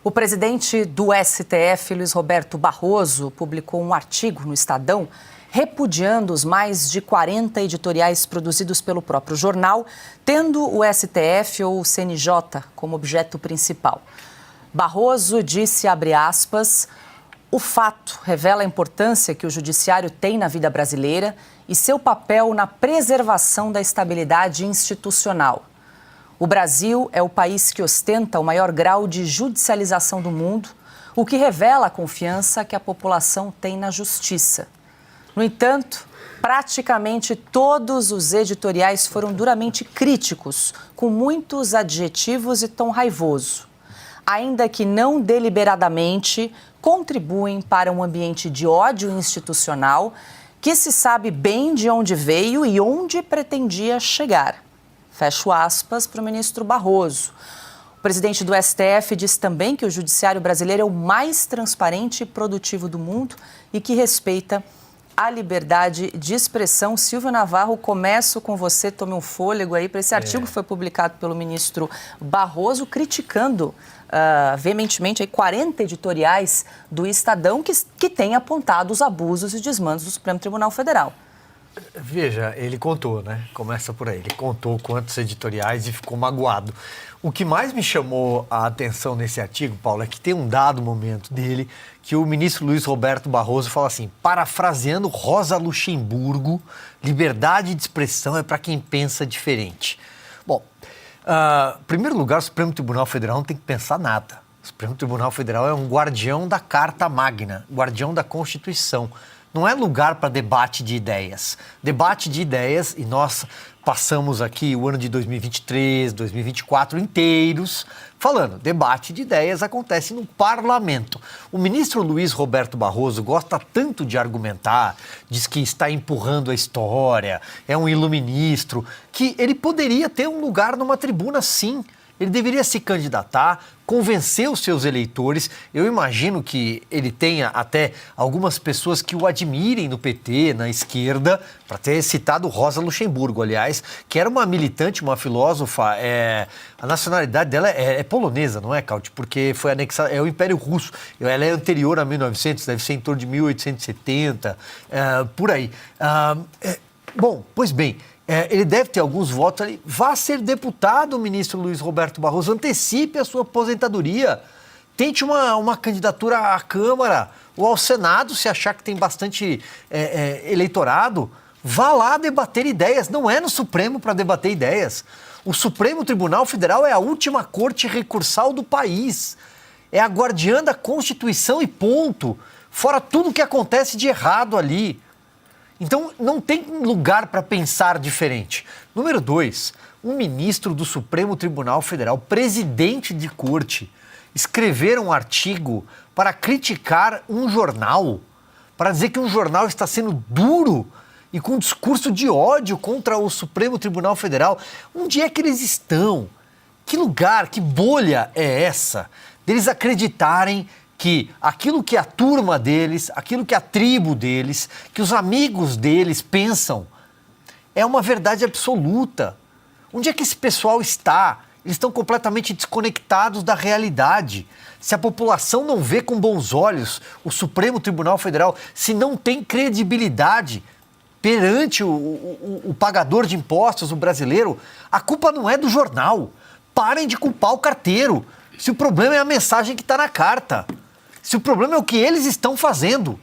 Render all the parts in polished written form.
O presidente do STF, Luiz Roberto Barroso, publicou um artigo no Estadão repudiando os mais de 40 editoriais produzidos pelo próprio jornal, tendo o STF ou o CNJ como objeto principal. Barroso disse, abre aspas, o fato revela a importância que o judiciário tem na vida brasileira e seu papel na preservação da estabilidade institucional. O Brasil é o país que ostenta o maior grau de judicialização do mundo, o que revela a confiança que a população tem na justiça. No entanto, praticamente todos os editoriais foram duramente críticos, com muitos adjetivos e tom raivoso. Ainda que não deliberadamente, contribuem para um ambiente de ódio institucional que se sabe bem de onde veio e onde pretendia chegar. Fecho aspas para o ministro Barroso. O presidente do STF disse também que o judiciário brasileiro é o mais transparente e produtivo do mundo e que respeita a liberdade de expressão. Silvio Navarro, começo com você, tome um fôlego aí para esse artigo que foi publicado pelo ministro Barroso, criticando veementemente aí 40 editoriais do Estadão que têm apontado os abusos e desmandos do Supremo Tribunal Federal. Veja, ele contou, né? Começa por aí. Ele contou quantos editoriais e ficou magoado. O que mais me chamou a atenção nesse artigo, Paulo, é que tem um dado momento dele que o ministro Luiz Roberto Barroso fala assim, parafraseando Rosa Luxemburgo, liberdade de expressão é para quem pensa diferente. Bom, em primeiro lugar, o Supremo Tribunal Federal não tem que pensar nada. O Supremo Tribunal Federal é um guardião da Carta Magna, guardião da Constituição. Não é lugar para debate de ideias. Debate de ideias, e nós passamos aqui o ano de 2023, 2024 inteiros falando, debate de ideias acontece no parlamento. O ministro Luiz Roberto Barroso gosta tanto de argumentar, diz que está empurrando a história, é um iluministro, que ele poderia ter um lugar numa tribuna sim. Ele deveria se candidatar, convencer os seus eleitores. Eu imagino que ele tenha até algumas pessoas que o admirem no PT, na esquerda, para ter citado Rosa Luxemburgo, aliás, que era uma militante, uma filósofa. A nacionalidade dela é polonesa, não é, Cauti? Porque foi anexada, é o Império Russo. Ela é anterior a 1900, deve ser em torno de 1870, por aí. Bom, pois bem... ele deve ter alguns votos ali. Vá ser deputado, ministro Luiz Roberto Barroso. Antecipe a sua aposentadoria. Tente uma candidatura à Câmara ou ao Senado, se achar que tem bastante eleitorado. Vá lá debater ideias. Não é no Supremo para debater ideias. O Supremo Tribunal Federal é a última corte recursal do país. É a guardiã da Constituição e ponto. Fora tudo que acontece de errado ali. Então, não tem lugar para pensar diferente. Número 2, um ministro do Supremo Tribunal Federal, presidente de corte, escrever um artigo para criticar um jornal, para dizer que um jornal está sendo duro e com um discurso de ódio contra o Supremo Tribunal Federal. Onde é que eles estão? Que lugar, que bolha é essa deles acreditarem que aquilo que a turma deles, aquilo que a tribo deles, que os amigos deles pensam, é uma verdade absoluta. Onde é que esse pessoal está? Eles estão completamente desconectados da realidade. Se a população não vê com bons olhos o Supremo Tribunal Federal, se não tem credibilidade perante o pagador de impostos, o brasileiro, a culpa não é do jornal. Parem de culpar o carteiro. Se o problema é a mensagem que está na carta. Se o problema é o que eles estão fazendo.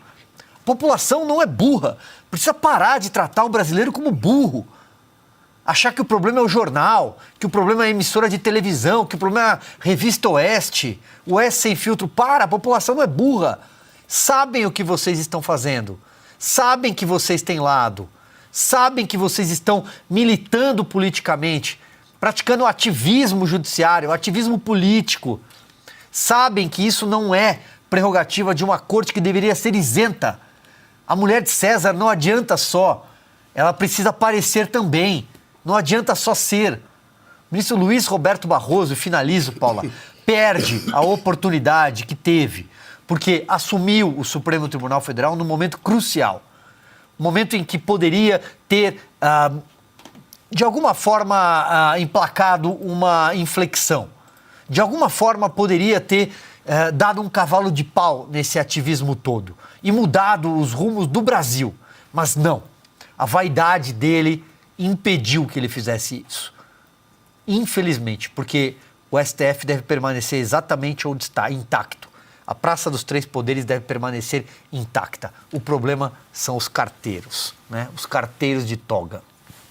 A população não é burra. Precisa parar de tratar o brasileiro como burro. Achar que o problema é o jornal, que o problema é a emissora de televisão, que o problema é a Revista Oeste, o Oeste Sem Filtro. A população não é burra. Sabem o que vocês estão fazendo. Sabem que vocês têm lado. Sabem que vocês estão militando politicamente, praticando ativismo judiciário, ativismo político. Sabem que isso não é prerrogativa de uma corte que deveria ser isenta. A mulher de César não adianta só, ela precisa aparecer também. Não adianta só ser. O ministro Luiz Roberto Barroso, e finalizo, Paula, perde a oportunidade que teve, porque assumiu o Supremo Tribunal Federal num momento crucial. Um momento em que poderia ter, de alguma forma, emplacado uma inflexão. De alguma forma, poderia ter dado um cavalo de pau nesse ativismo todo e mudado os rumos do Brasil. Mas não, a vaidade dele impediu que ele fizesse isso. Infelizmente, porque o STF deve permanecer exatamente onde está, intacto. A Praça dos Três Poderes deve permanecer intacta. O problema são os carteiros, né? Os carteiros de toga.